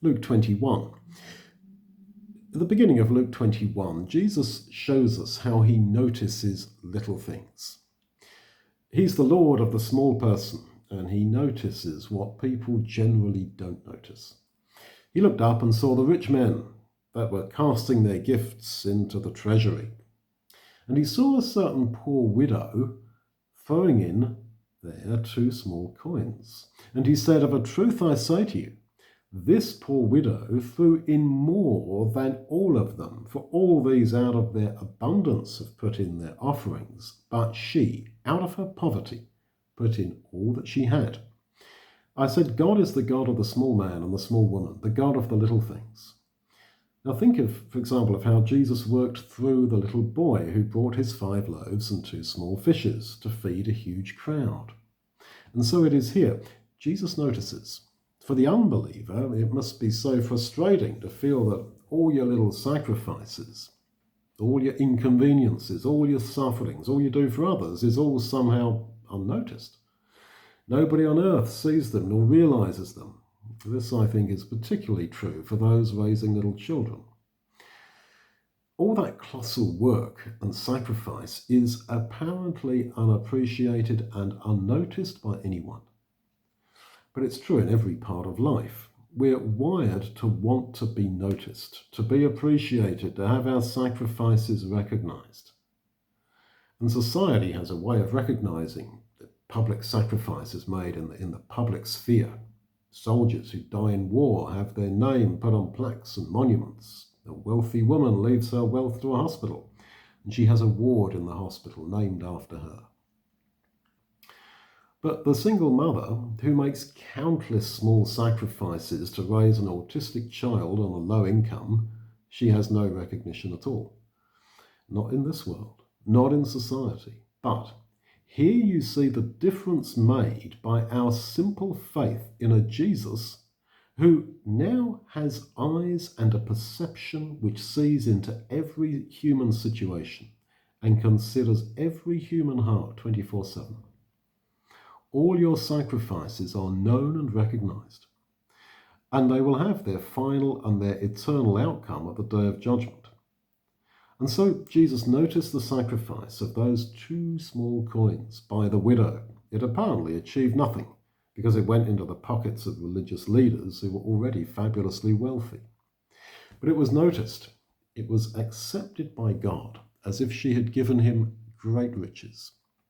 Luke 21. At the beginning of Luke 21, Jesus shows us how he notices little things. He's the Lord of the small person, and he notices what people generally don't notice. He looked up and saw the rich men that were casting their gifts into the treasury. And he saw a certain poor widow throwing in there 2 small coins. And he said, "Of a truth I say to you, this poor widow threw in more than all of them, for all these out of their abundance have put in their offerings, but she, out of her poverty, put in all that she had." I said, God is the God of the small man and the small woman, the God of the little things. Now think of, for example, of how Jesus worked through the little boy who brought his 5 loaves and 2 small fishes to feed a huge crowd. And so it is here. Jesus notices. For the unbeliever, it must be so frustrating to feel that all your little sacrifices, all your inconveniences, all your sufferings, all you do for others is all somehow unnoticed. Nobody on earth sees them nor realizes them. This, I think, is particularly true for those raising little children. All that colossal work and sacrifice is apparently unappreciated and unnoticed by anyone. But it's true in every part of life. We're wired to want to be noticed, to be appreciated, to have our sacrifices recognized. And society has a way of recognizing the public sacrifices made in the public sphere. Soldiers who die in war have their name put on plaques and monuments. A wealthy woman leaves her wealth to a hospital, and she has a ward in the hospital named after her. But the single mother who makes countless small sacrifices to raise an autistic child on a low income, she has no recognition at all. Not in this world, not in society. But here you see the difference made by our simple faith in a Jesus who now has eyes and a perception which sees into every human situation and considers every human heart 24/7. All your sacrifices are known and recognized, and they will have their final and their eternal outcome at the day of judgment. And so Jesus noticed the sacrifice of those 2 small coins by the widow. It apparently achieved nothing, because it went into the pockets of religious leaders who were already fabulously wealthy. But it was noticed. It was accepted by God as if she had given him great riches.